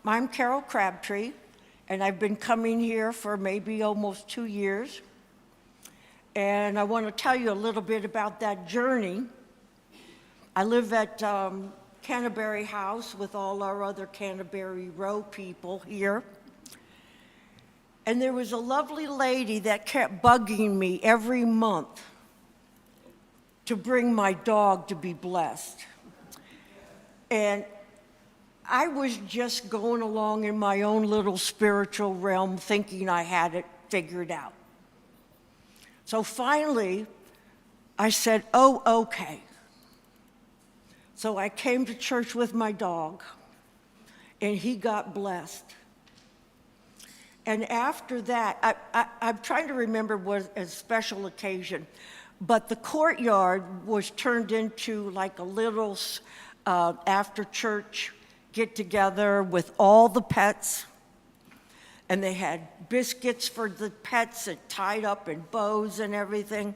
I'm Carol Crabtree, and I've been coming here for maybe almost 2 years. And I want to tell you a little bit about that journey. I live at Canterbury House with all our other Canterbury Row people here. And there was a lovely lady that kept bugging me every month to bring my dog to be blessed. And I was just going along in my own little spiritual realm thinking I had it figured out. So finally, I said, oh, okay. So I came to church with my dog, and he got blessed. And after that, I'm trying to remember what a special occasion, but the courtyard was turned into like a little after-church get-together with all the pets. And they had biscuits for the pets and tied up in bows and everything.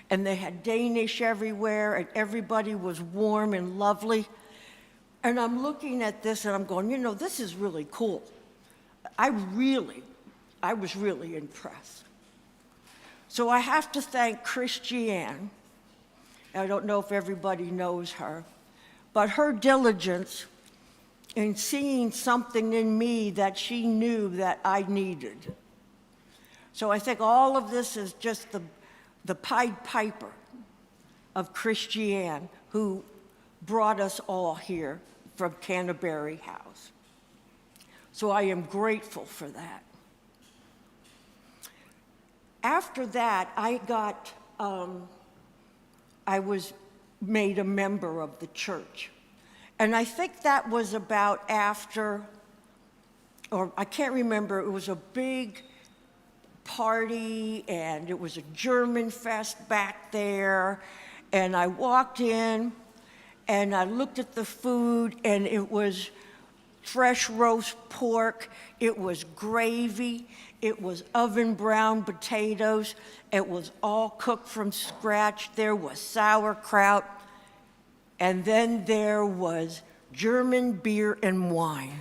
And they had Danish everywhere, and everybody was warm and lovely. And I'm looking at this, and I'm going, you know, this is really cool. I was really impressed. So I have to thank Christiane. I don't know if everybody knows her, but her diligence in seeing something in me that she knew that I needed. So I think all of this is just the Pied Piper of Christiane, who brought us all here from Canterbury House. So I am grateful for that. After that, I was made a member of the church. And I think that was about after, or I can't remember, it was a big party, and it was a German fest back there. And I walked in, and I looked at the food, and it was fresh roast pork, it was gravy, it was oven brown potatoes, it was all cooked from scratch, there was sauerkraut, and then there was German beer and wine.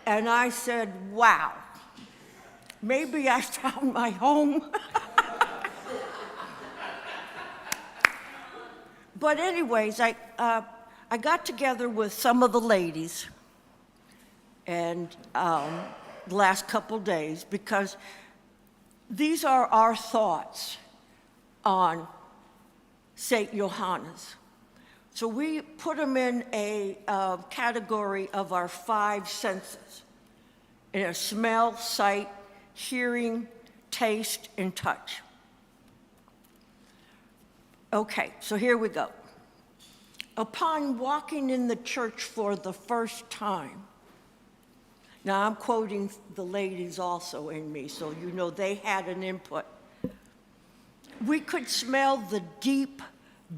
And I said, wow, maybe I found my home. But anyways, I got together with some of the ladies and the last couple days, because these are our thoughts on St. Johannes. So we put them in a category of our 5 senses, in a smell, sight, hearing, taste, and touch. Okay, so here we go. Upon walking in the church for the first time, now I'm quoting the ladies also in me, so you know they had an input. We could smell the deep,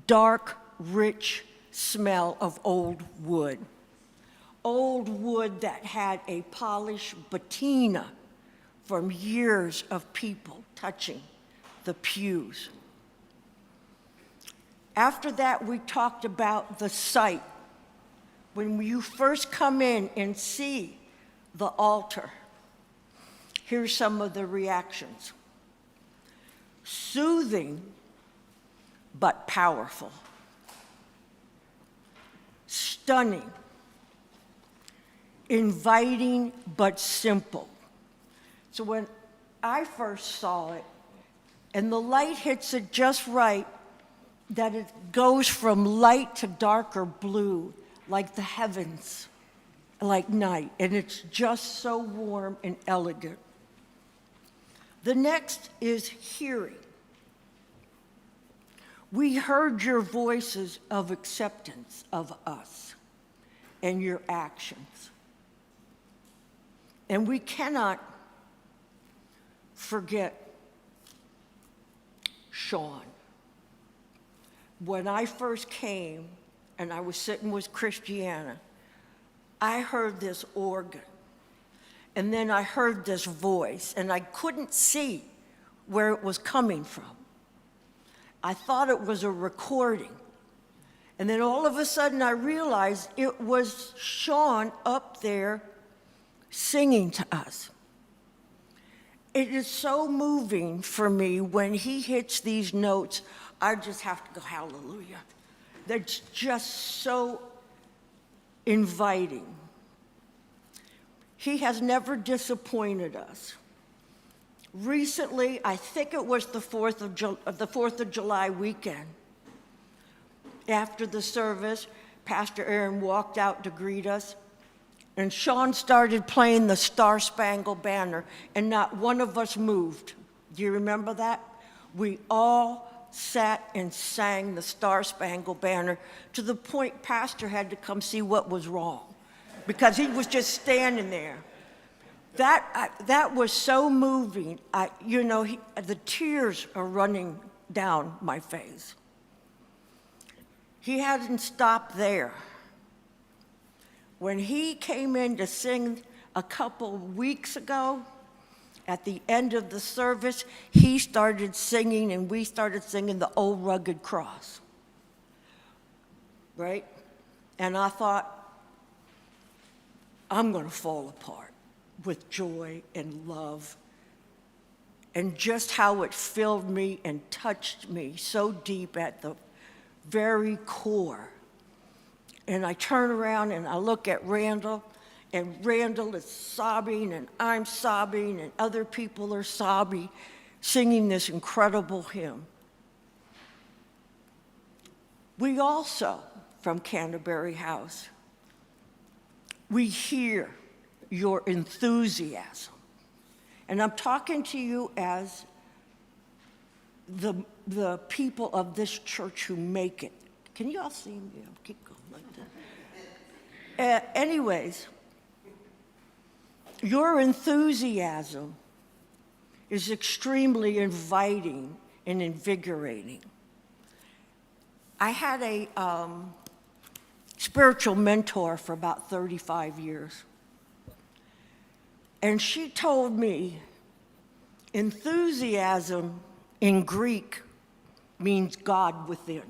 dark, rich smell of old wood that had a polished patina from years of people touching the pews. After that, we talked about the sight. When you first come in and see the altar, here's some of the reactions. Soothing, but powerful. Stunning. Inviting, but simple. So when I first saw it, and the light hits it just right, that it goes from light to darker blue, like the heavens, like night, and it's just so warm and elegant. The next is hearing. We heard your voices of acceptance of us and your actions. And we cannot forget Sean. When I first came and I was sitting with Christiana, I heard this organ, and then I heard this voice, and I couldn't see where it was coming from. I thought it was a recording, And then all of a sudden I realized it was Sean up there singing to us. It is so moving for me when he hits these notes. I just have to go, hallelujah. That's just so inviting. He has never disappointed us. Recently, I think it was the 4th of July weekend, after the service, Pastor Aaron walked out to greet us, and Sean started playing the Star Spangled Banner, and not one of us moved. Do you remember that? We all sat and sang the Star Spangled Banner to the point Pastor had to come see what was wrong because he was just standing there. That was so moving. The tears are running down my face. He hadn't stopped there. When he came in to sing a couple weeks ago, at the end of the service, he started singing and we started singing the Old Rugged Cross, right? And I thought, I'm gonna fall apart with joy and love, and just how it filled me and touched me so deep at the very core. And I turn around and I look at Randall, and Randall is sobbing, and I'm sobbing, and other people are sobbing, singing this incredible hymn. We also, from Canterbury House, we hear your enthusiasm. And I'm talking to you as the people of this church who make it. Can you all see me? I'll keep going like that. Anyways, your enthusiasm is extremely inviting and invigorating. I had a spiritual mentor for about 35 years. And she told me enthusiasm in Greek means God within.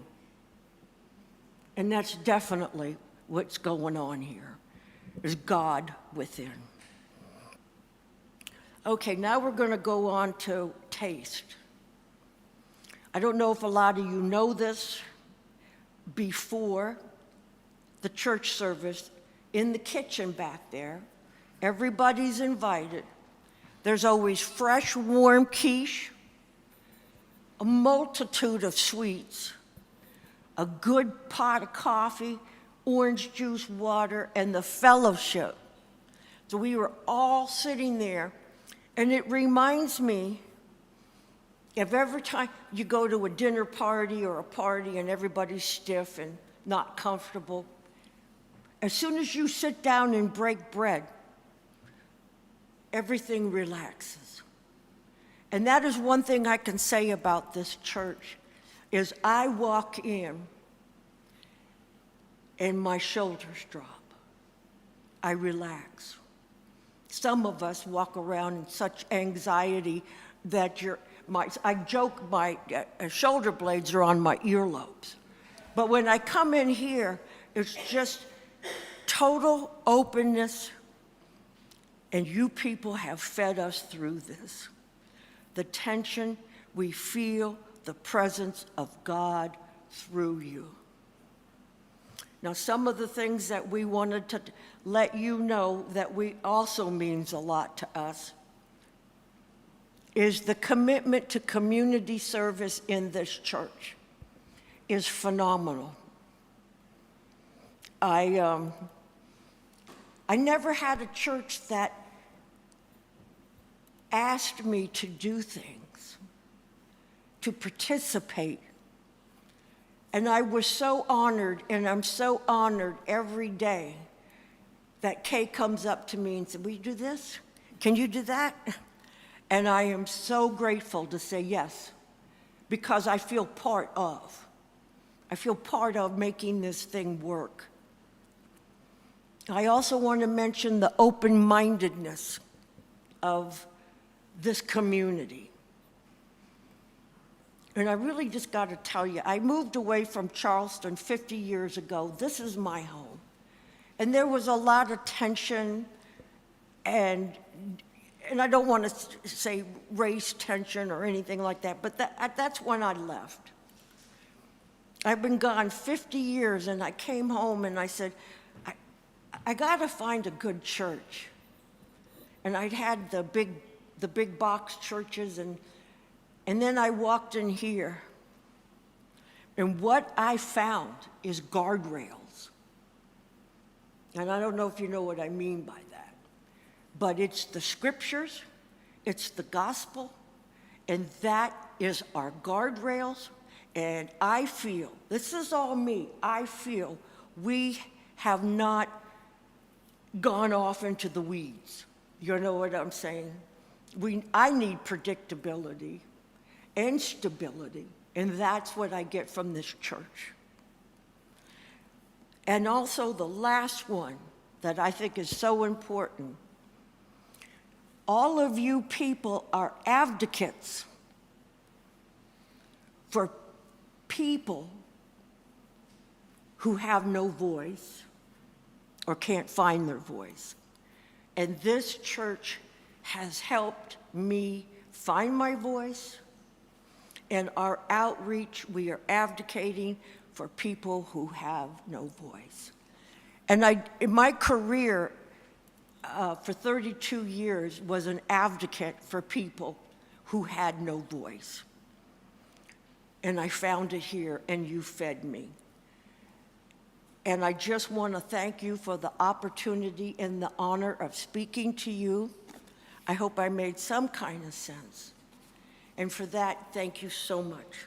And that's definitely what's going on here, is God within. Okay, now we're going to go on to taste. I don't know if a lot of you know this. Before the church service, in the kitchen back there, everybody's invited. There's always fresh, warm quiche, a multitude of sweets, a good pot of coffee, orange juice, water, and the fellowship. So we were all sitting there, and it reminds me of every time you go to a dinner party or a party and everybody's stiff and not comfortable. As soon as you sit down and break bread, everything relaxes. And that is one thing I can say about this church, is I walk in and my shoulders drop. I relax. Some of us walk around in such anxiety that I joke my shoulder blades are on my earlobes. But when I come in here, it's just total openness, and you people have fed us through this. The tension, we feel the presence of God through you. Now, some of the things that we wanted to let you know that we also means a lot to us is the commitment to community service in this church is phenomenal. I never had a church that asked me to do things, to participate. And I was so honored, and I'm so honored every day that Kay comes up to me and says, will you do this? Can you do that? And I am so grateful to say yes, because I feel part of. I feel part of making this thing work. I also want to mention the open-mindedness of this community. And I really just got to tell you, I moved away from Charleston 50 years ago. This is my home. And there was a lot of tension, and I don't want to say race tension or anything like that, but that's when I left. I've been gone 50 years, and I came home and I said, I got to find a good church. And I'd had the big box churches, and then I walked in here, and what I found is guardrails. And I don't know if you know what I mean by that, but it's the scriptures, it's the gospel, and that is our guardrails. And I feel, this is all me, I feel we have not gone off into the weeds. You know what I'm saying? I need predictability and stability, and that's what I get from this church. And also the last one that I think is so important, all of you people are advocates for people who have no voice or can't find their voice. And this church has helped me find my voice. In our outreach, we are advocating for people who have no voice. And in my career, for 32 years, was an advocate for people who had no voice. And I found it here, and you fed me. And I just want to thank you for the opportunity and the honor of speaking to you. I hope I made some kind of sense. And for that, thank you so much.